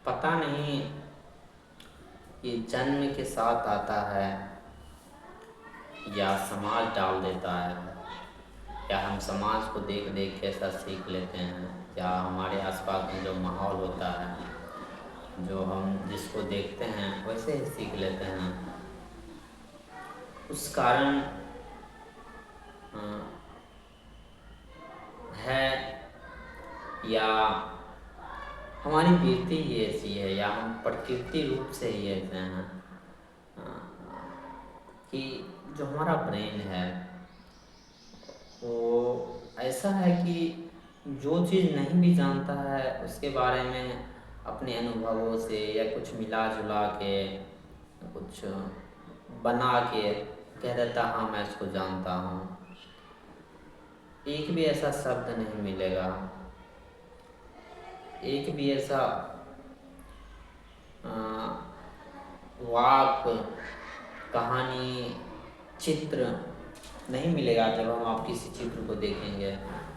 पता नहीं ये जन्म के साथ आता है या समाज डाल देता है, या हम समाज को देख देख के ऐसा सीख लेते हैं, या हमारे आसपास में जो माहौल होता है, जो हम जिसको देखते हैं वैसे ही सीख लेते हैं। उस कारण है, या हमारी गिरती ही ऐसी है, या हम प्रकृति रूप से ही ऐसे हैं कि जो हमारा ब्रेन है वो ऐसा है कि जो चीज़ नहीं भी जानता है उसके बारे में अपने अनुभवों से या कुछ मिला जुला के कुछ बना के कह देता हाँ मैं इसको जानता हूँ। एक भी ऐसा शब्द नहीं मिलेगा, एक भी ऐसा वाक्य, कहानी, चित्र नहीं मिलेगा। जब हम आप किसी चित्र को देखेंगे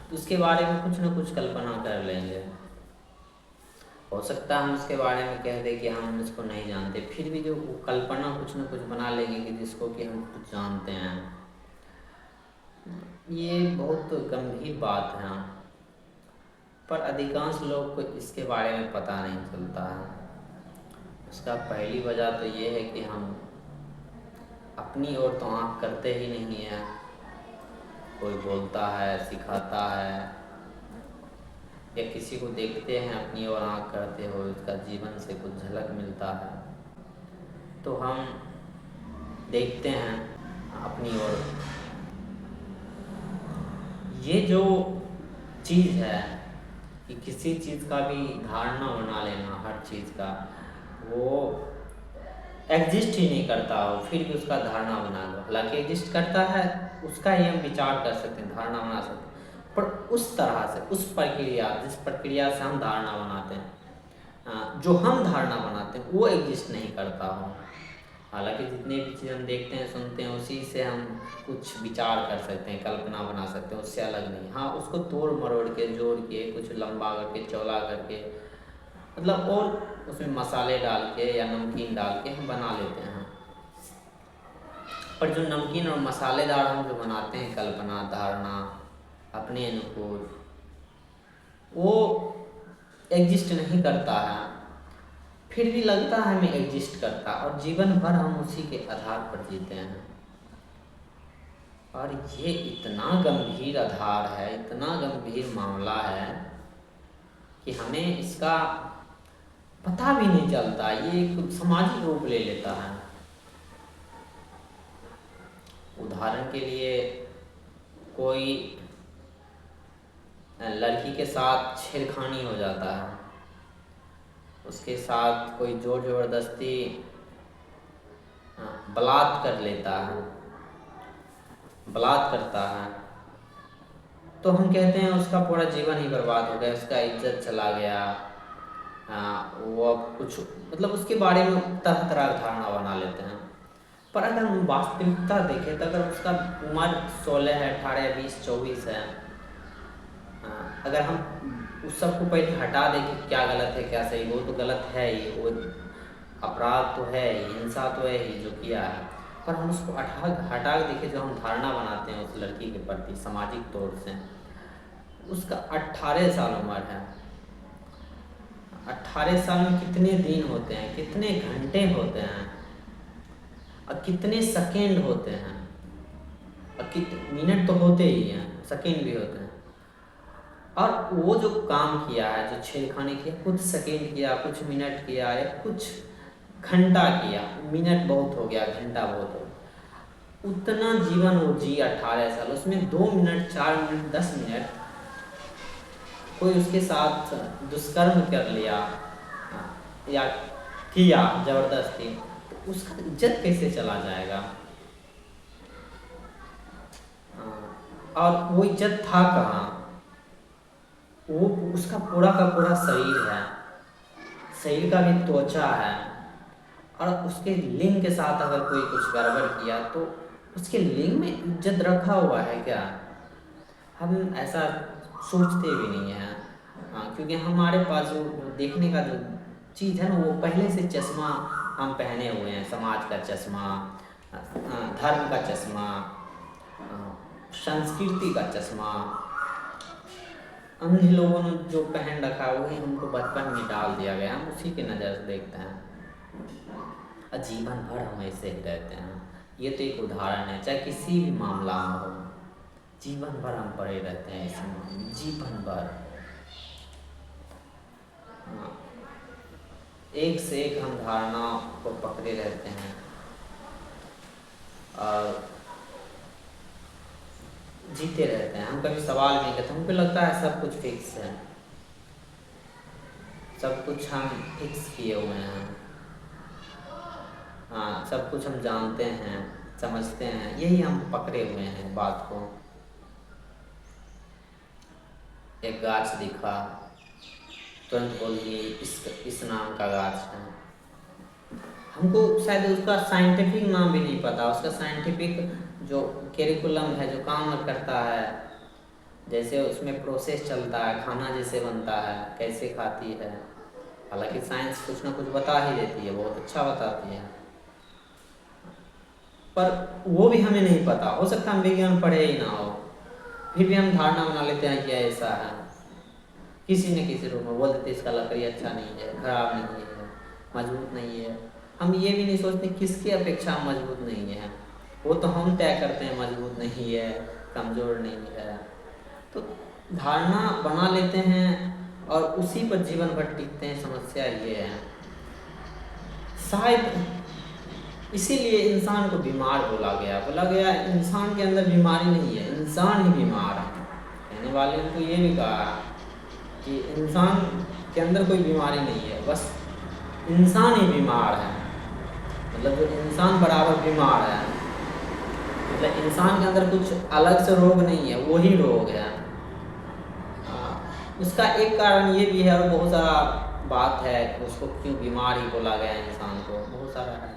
तो उसके बारे में कुछ न कुछ कल्पना कर लेंगे। हो सकता है हम उसके बारे में कह दें कि हम इसको नहीं जानते, फिर भी जो कल्पना कुछ न कुछ बना लेंगे कि जिसको कि हम कुछ जानते हैं। ये बहुत गंभीर बात है, पर अधिकांश लोग को इसके बारे में पता नहीं चलता है। उसका पहली वजह तो ये है कि हम अपनी ओर तो आँख करते ही नहीं है। कोई बोलता है, सिखाता है, या किसी को देखते हैं अपनी ओर आँख करते हुए, उसका जीवन से कुछ झलक मिलता है तो हम देखते हैं अपनी ओर। ये जो चीज़ है कि किसी चीज़ का भी धारणा बना लेना, हर चीज़ का वो एग्जिस्ट ही नहीं करता हो फिर भी उसका धारणा बना लो। हालांकि एग्जिस्ट करता है, उसका ही हम विचार कर सकते हैं, धारणा बना सकते हैं, पर उस तरह से, उस प्रक्रिया, जिस प्रक्रिया से हम धारणा बनाते हैं, जो हम धारणा बनाते हैं वो एग्जिस्ट नहीं करता हो। हालांकि जितने भी चीज़ हम देखते हैं, सुनते हैं, उसी से हम कुछ विचार कर सकते हैं, कल्पना बना सकते हैं, उससे अलग नहीं। हाँ, उसको तोड़ मरोड़ के, जोड़ के, कुछ लंबा करके, चौड़ा करके, मतलब और उसमें मसाले डाल के या नमकीन डाल के हम बना लेते हैं। पर जो नमकीन और मसालेदार हम जो बनाते हैं, कल्पना, धारणा अपने अनुकूल, वो एग्जिस्ट नहीं करता है, फिर भी लगता है हमें एग्जिस्ट करता, और जीवन भर हम उसी के आधार पर जीते हैं। और ये इतना गंभीर आधार है, इतना गंभीर मामला है कि हमें इसका पता भी नहीं चलता। ये एक सामाजिक रूप ले लेता है। उदाहरण के लिए, कोई लड़की के साथ छेड़खानी हो जाता है, उसके साथ कोई जोर जबरदस्ती बलात्कार कर लेता है, बलात्कार करता है, तो हम कहते हैं उसका पूरा जीवन ही बर्बाद हो गया, उसका इज्जत चला गया। वो अब कुछ, मतलब उसके बारे में तरह तरह की धारणा बना लेते हैं। पर अगर हम वास्तविकता देखें तो अगर उसका उम्र 16 है, 18, 20, 24 है, अगर हम उस सब को पहले हटा दें कि क्या गलत है क्या सही, वो तो गलत है ही, वो अपराध तो है ही, हिंसा तो है ही जो किया है, पर हम उसको हटा के देखें, जो हम धारणा बनाते हैं उस लड़की के प्रति सामाजिक तौर से, उसका 18 साल उम्र है। 18 साल में कितने दिन होते हैं, कितने घंटे होते हैं, और कितने सेकेंड होते हैं, और कितने मिनट तो होते ही हैं, सेकेंड भी होते हैं। और वो जो काम किया है, जो छेड़खानी किया, कुछ सेकेंड किया, कुछ मिनट किया, या कुछ घंटा किया, मिनट बहुत हो गया, घंटा बहुत हो गया, उतना जीवन वो जी 18 साल, उसमें 2 मिनट, 4 मिनट, 10 मिनट कोई उसके साथ दुष्कर्म कर लिया या किया जबरदस्ती, तो उसका इज्जत कैसे चला जाएगा? और वो इज्जत था कहाँ? वो उसका पूरा का पूरा शरीर है, शरीर का भी त्वचा है, और उसके लिंग के साथ अगर कोई कुछ गड़बड़ किया तो उसके लिंग में इज्जत रखा हुआ है क्या? हम ऐसा सोचते भी नहीं हैं। क्योंकि हमारे पास जो देखने का जो चीज़ है ना, वो पहले से चश्मा हम पहने हुए हैं, समाज का चश्मा, धर्म का चश्मा, संस्कृति का चश्मा, अंधे लोगों ने जो पहन रखा है वही हमको बचपन में डाल दिया गया, हम उसी के नज़र से देखते हैं और जीवन भर हम ऐसे ही रहते हैं। ये तो एक उदाहरण है, चाहे किसी भी मामला में हो, जीवन भर हम पड़े रहते हैं इसमें, जीवन भर। हाँ, एक से एक हम धारणा को पकड़े रहते हैं और जीते रहते हैं। हम कभी सवाल नहीं करते, हमको लगता है सब कुछ फिक्स है, सब कुछ हम फिक्स किए हुए हैं। हाँ, सब कुछ हम जानते हैं, समझते हैं, यही हम पकड़े हुए हैं बात को। एक गाछ दिखा, तुरंत बोल दिए इस नाम का गाछ है। हमको शायद उसका साइंटिफिक नाम भी नहीं पता, उसका साइंटिफिक जो करिकुलम है, जो काम करता है, जैसे उसमें प्रोसेस चलता है, खाना जैसे बनता है, कैसे खाती है। हालांकि साइंस कुछ ना कुछ बता ही देती है, बहुत अच्छा बताती है, पर वो भी हमें नहीं पता। हो सकता है हम विज्ञान पढ़े ही ना हो, फिर भी हम धारणा बना लेते हैं कि ऐसा है। किसी न किसी रूप में बोल देते इसका लकड़ी अच्छा नहीं है, खराब नहीं है, मजबूत नहीं है। हम ये भी नहीं सोचते किसकी अपेक्षा मजबूत नहीं है, वो तो हम तय करते हैं मजबूत नहीं है, कमज़ोर नहीं है। तो धारणा बना लेते हैं और उसी पर जीवन भर टिकते हैं। समस्या ये है, शायद इसीलिए इंसान को बीमार बोला गया इंसान के अंदर बीमारी नहीं है, इंसान ही बीमार है। कहने वाले ने तो ये भी कहा कि इंसान के अंदर कोई बीमारी नहीं है, बस इंसान ही बीमार है। मतलब जो इंसान बराबर बीमार है, मतलब इंसान के अंदर कुछ अलग से रोग नहीं है, वही रोग है। उसका एक कारण ये भी है, और बहुत सारा बात है उसको क्यों बीमार ही बोला गया है इंसान को, बहुत सारा है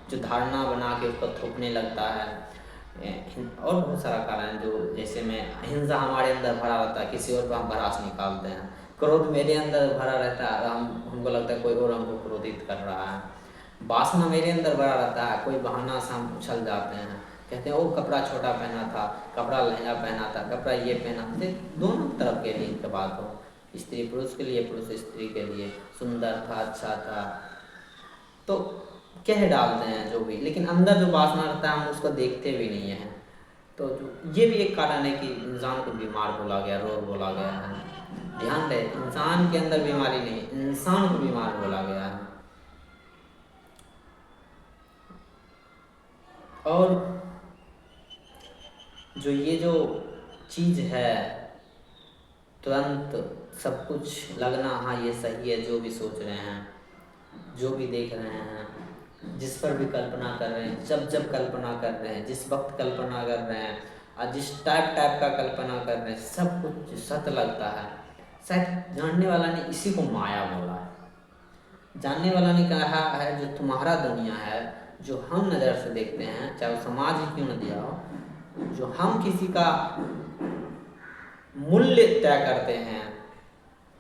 जो धारणा बना के उसको थोपने लगता है। और बहुत सारा कारण जो, जैसे में हिंसा हमारे अंदर भरा रहता है, किसी और पर हम भड़ास निकालते हैं। क्रोध मेरे अंदर भरा रहता है, हमको लगता है कोई और हमको क्रोधित कर रहा है। वासना मेरे अंदर भरा रहता है, कोई बहाना से हम उछल जाते हैं, कहते हैं वो कपड़ा छोटा पहना था, कपड़ा लहंगा पहना था, कपड़ा ये पहना था। दोनों तरफ के लिए की बात हो, स्त्री पुरुष के लिए, पुरुष स्त्री के लिए, सुंदर था, अच्छा था, तो कह डालते हैं जो भी, लेकिन अंदर जो वासना रहता है हम उसको देखते भी नहीं है। तो ये भी एक कारण है कि इंसान को बीमार बोला गया, रोग बोला गया है। ध्यान रहे, इंसान के अंदर बीमारी नहीं, इंसान को बीमार बोला गया है। और जो ये जो चीज़ है, तुरंत सब कुछ लगना, हाँ ये सही है, जो भी सोच रहे हैं, जो भी देख रहे हैं, जिस पर भी कल्पना कर रहे हैं, जब जब कल्पना कर रहे हैं, जिस वक्त कल्पना कर रहे हैं, और जिस टाइप का कल्पना कर रहे हैं, सब कुछ सत्य लगता है। शायद जानने वाला ने इसी को माया बोला है। जानने वाला ने कहा है जो तुम्हारा दुनिया है, जो हम नज़र से देखते हैं, चाहे वो समाज ही क्यों न दिया हो, जो हम किसी का मूल्य तय करते हैं,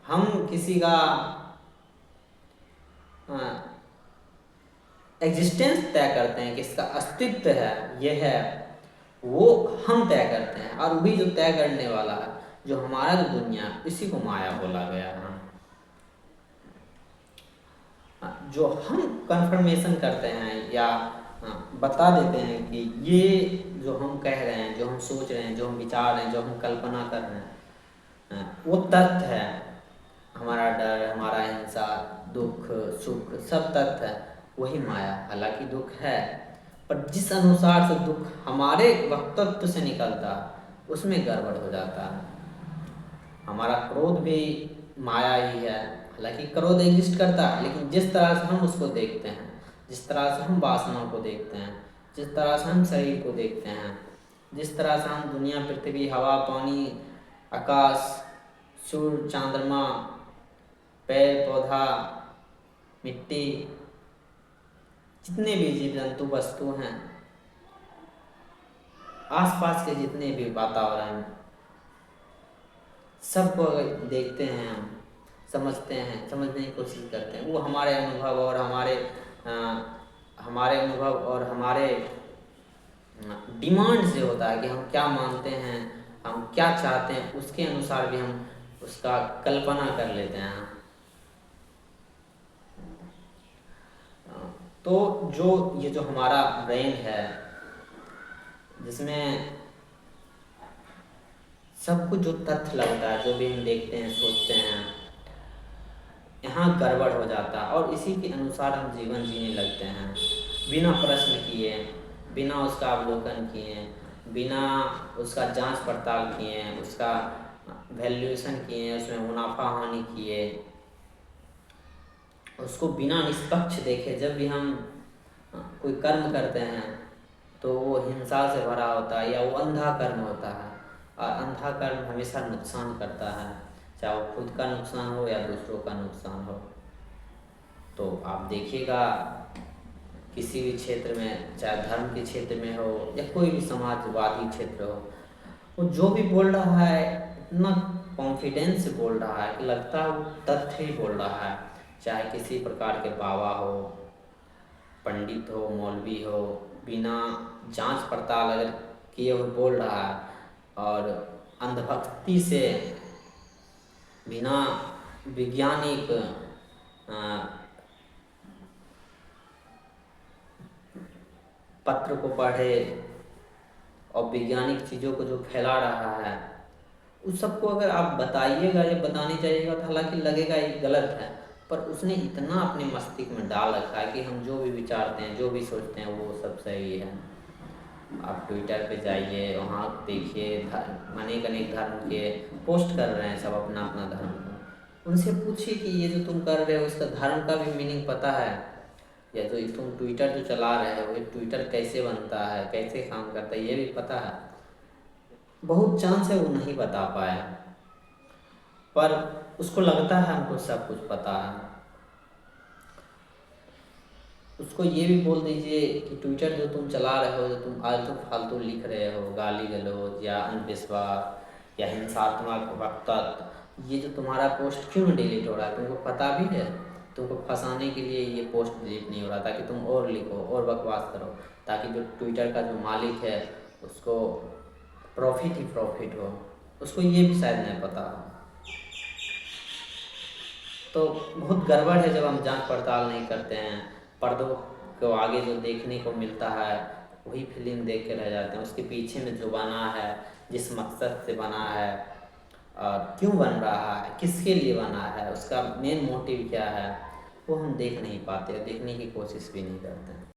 हम किसी का एग्जिस्टेंस तय करते हैं, किसका अस्तित्व है, ये है, वो हम तय करते हैं। और वही जो तय करने वाला है, जो हमारा जो दुनिया, इसी को माया बोला गया है। जो हम कंफर्मेशन करते हैं या बता देते हैं कि ये जो हम कह रहे हैं, जो हम सोच रहे हैं, जो हम विचार रहे हैं, जो हम कल्पना कर रहे हैं, वो तथ्य है। हमारा डर, हमारा हिंसा, दुख, सुख, सब तथ्य है, वही माया। हालांकि दुख है, पर जिस अनुसार से दुख हमारे वक्तव्य से निकलता, उसमें गड़बड़ हो जाता है। हमारा क्रोध भी माया ही है। हालांकि क्रोध एग्जिस्ट करता है, लेकिन जिस तरह से हम उसको देखते हैं, जिस तरह से हम वासनाओं को देखते हैं, जिस तरह से हम शरीर को देखते हैं, जिस तरह से हम दुनिया, पृथ्वी, हवा, पानी, आकाश, सूर्य, चंद्रमा, पेड़ पौधा, मिट्टी, जितने भी जीव जंतु वस्तु हैं, आसपास के जितने भी वातावरण, सबको अगर देखते हैं हम, समझते हैं, समझने की कोशिश करते हैं। वो हमारे अनुभव और हमारे अनुभव और हमारे डिमांड से होता है कि हम क्या मानते हैं, हम क्या चाहते हैं, उसके अनुसार भी हम उसका कल्पना कर लेते हैं। तो ये जो हमारा ब्रेन है, जिसमें सब कुछ जो तथ्य लगता है, जो भी हम देखते हैं, सोचते हैं, यहाँ गड़बड़ हो जाता है और इसी के अनुसार हम जीवन जीने लगते हैं, बिना प्रश्न किए, बिना उसका अवलोकन किए, बिना उसका जांच पड़ताल किए, उसका वैल्यूएशन किए, उसमें मुनाफा हानि किए, उसको बिना निष्पक्ष देखे जब भी हम कोई कर्म करते हैं तो वो हिंसा से भरा होता है या वो अंधा कर्म होता है। और अंधा कर्म हमेशा नुकसान करता है, चाहे वो खुद का नुकसान हो या दूसरों का नुकसान हो। तो आप देखिएगा किसी भी क्षेत्र में, चाहे धर्म के क्षेत्र में हो या कोई भी समाजवादी क्षेत्र हो, वो जो भी बोल रहा है इतना कॉन्फिडेंस से बोल रहा है कि लगता है वो तथ्य ही बोल रहा है। चाहे किसी प्रकार के बाबा हो, पंडित हो, मौलवी हो, बिना जांच पड़ताल अगर किए हुए बोल रहा है और अंधभक्ति से, बिना वैज्ञानिक पत्र को पढ़े और वैज्ञानिक चीज़ों को जो फैला रहा है, उस सबको अगर आप बताइएगा या बताने चाहिएगा तो हालांकि लगेगा ये गलत है, पर उसने इतना अपने मस्तिष्क में डाल रखा है कि हम जो भी विचारते हैं, जो भी सोचते हैं, वो सब सही है। आप ट्विटर पे जाइए, वहाँ देखिए अनेक अनेक धर्म के पोस्ट कर रहे हैं सब अपना अपना धर्म को। उनसे पूछिए कि ये जो तुम कर रहे हो इसका धर्म का भी मीनिंग पता है, या जो तुम ट्विटर जो चला रहे हो, ये ट्विटर कैसे बनता है, कैसे काम करता है, ये भी पता है। बहुत चांस है वो नहीं बता पाया, पर उसको लगता है हमको सब कुछ पता है। उसको ये भी बोल दीजिए कि ट्विटर जो तुम चला रहे हो, जो तुम आलतू फालतू लिख रहे हो, गाली गलौज या अंधविश्वास या हिंसात्मक वक्तव्य, ये जो तुम्हारा पोस्ट क्यों डिलीट हो रहा है, तुमको पता भी है? तुमको फंसाने के लिए ये पोस्ट डिलीट नहीं हो रहा, ताकि तुम और लिखो और बकवास करो, ताकि जो ट्विटर का जो मालिक है उसको प्रॉफिट ही प्रॉफिट हो। उसको ये भी शायद नहीं पता हो। तो बहुत गड़बड़ है जब हम जांच पड़ताल नहीं करते हैं। पर्दों को आगे जो देखने को मिलता है वही फिल्म देख के रह जाते हैं। उसके पीछे में जो बना है, जिस मकसद से बना है और क्यों बन रहा है, किसके लिए बना है, उसका मेन मोटिव क्या है, वो हम देख नहीं पाते, देखने की कोशिश भी नहीं करते हैं।